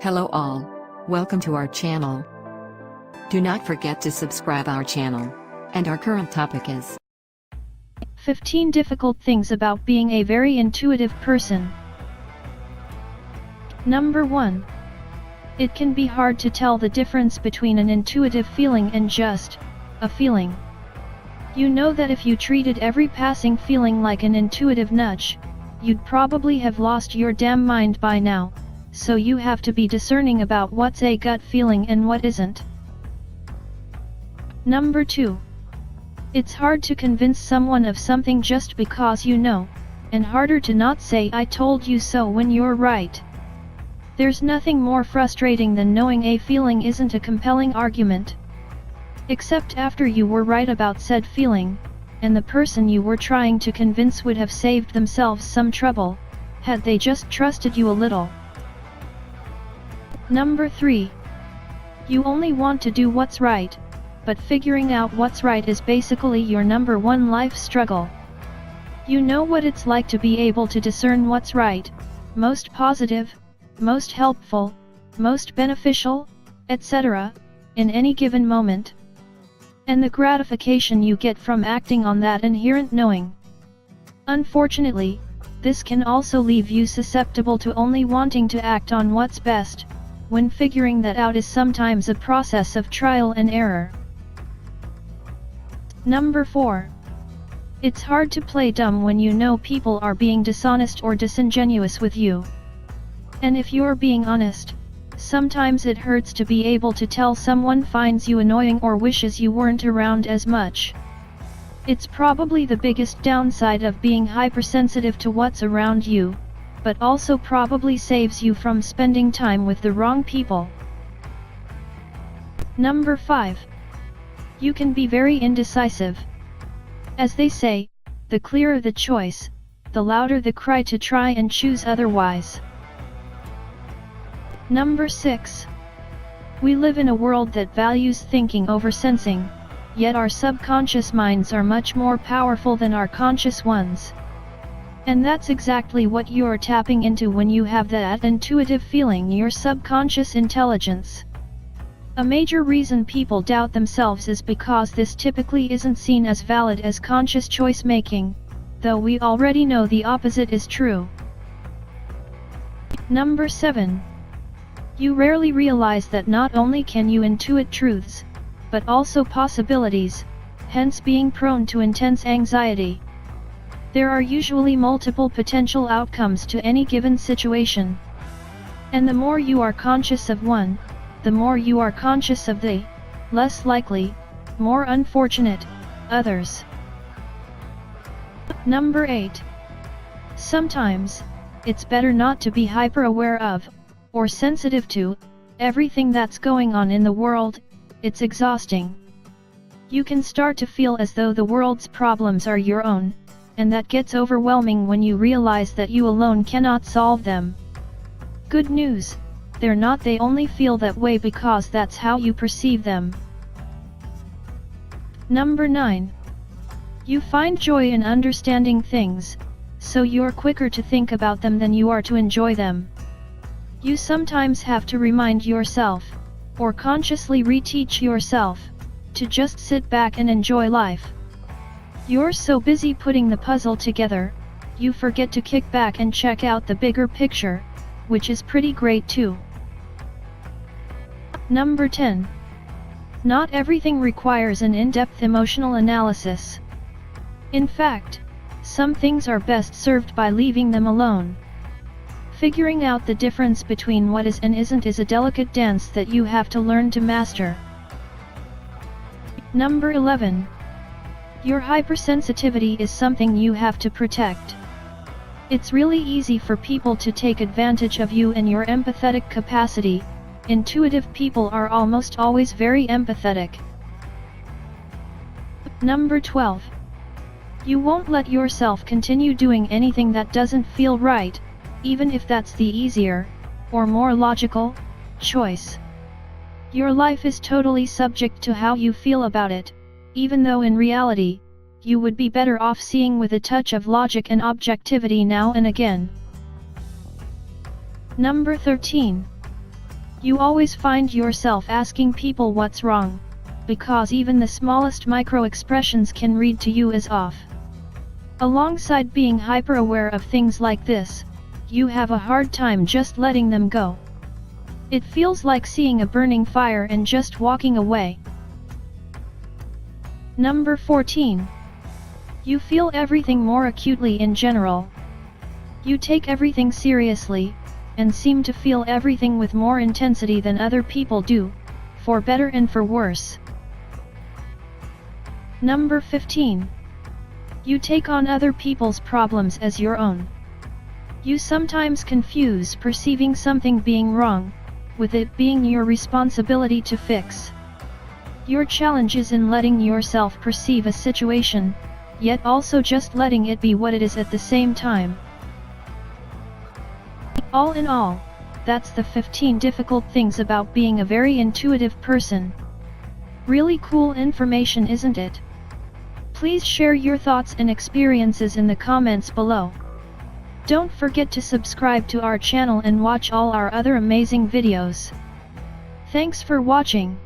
Hello all. Welcome to our channel. Do not forget to subscribe our channel. And our current topic is 15 difficult things about being a very intuitive person. Number 1. It can be hard to tell the difference between an intuitive feeling and just a feeling. You know that if you treated every passing feeling like an intuitive nudge, you'd probably have lost your damn mind by now, so you have to be discerning about what's a gut feeling and what isn't. Number 2. It's hard to convince someone of something just because you know, and harder to not say "I told you so" when you're right. There's nothing more frustrating than knowing a feeling isn't a compelling argument. Except after you were right about said feeling, and the person you were trying to convince would have saved themselves some trouble, had they just trusted you a little. Number 3. You only want to do what's right, but figuring out what's right is basically your number one life struggle. You know what it's like to be able to discern what's right, most positive, most helpful, most beneficial, etc., in any given moment. And the gratification you get from acting on that inherent knowing. Unfortunately, this can also leave you susceptible to only wanting to act on what's best, when figuring that out is sometimes a process of trial and error. Number 4. It's hard to play dumb when you know people are being dishonest or disingenuous with you. And if you're being honest, sometimes it hurts to be able to tell someone finds you annoying or wishes you weren't around as much. It's probably the biggest downside of being hypersensitive to what's around you, but also probably saves you from spending time with the wrong people. Number 5. You can be very indecisive. As they say, the clearer the choice, the louder the cry to try and choose otherwise. Number 6. We live in a world that values thinking over sensing, yet our subconscious minds are much more powerful than our conscious ones. And that's exactly what you're tapping into when you have that intuitive feeling, your subconscious intelligence. A major reason people doubt themselves is because this typically isn't seen as valid as conscious choice making, though we already know the opposite is true. Number 7. You rarely realize that not only can you intuit truths, but also possibilities, hence being prone to intense anxiety. There are usually multiple potential outcomes to any given situation. And the more you are conscious of one, the more you are conscious of the less likely, more unfortunate others. Number 8. Sometimes, it's better not to be hyper-aware of, or sensitive to, everything that's going on in the world. It's exhausting. You can start to feel as though the world's problems are your own, and that gets overwhelming when you realize that you alone cannot solve them. Good news, they're not. They only feel that way because that's how you perceive them. Number 9. You find joy in understanding things, so you're quicker to think about them than you are to enjoy them. You sometimes have to remind yourself, or consciously reteach yourself, to just sit back and enjoy life. You're so busy putting the puzzle together, you forget to kick back and check out the bigger picture, which is pretty great too. Number 10. Not everything requires an in-depth emotional analysis. In fact, some things are best served by leaving them alone. Figuring out the difference between what is and isn't is a delicate dance that you have to learn to master. Number 11. Your hypersensitivity is something you have to protect. It's really easy for people to take advantage of you and your empathetic capacity. Intuitive people are almost always very empathetic. Number 12. You won't let yourself continue doing anything that doesn't feel right, even if that's the easier, or more logical, choice. Your life is totally subject to how you feel about it, even though in reality, you would be better off seeing with a touch of logic and objectivity now and again. Number 13. You always find yourself asking people what's wrong, because even the smallest micro-expressions can read to you as off. Alongside being hyper-aware of things like this, you have a hard time just letting them go. It feels like seeing a burning fire and just walking away. Number 14. You feel everything more acutely in general. You take everything seriously, and seem to feel everything with more intensity than other people do, for better and for worse. Number 15. You take on other people's problems as your own. You sometimes confuse perceiving something being wrong, with it being your responsibility to fix. Your challenge is in letting yourself perceive a situation, yet also just letting it be what it is at the same time. All in all, that's the 15 difficult things about being a very intuitive person. Really cool information, isn't it? Please share your thoughts and experiences in the comments below. Don't forget to subscribe to our channel and watch all our other amazing videos. Thanks for watching.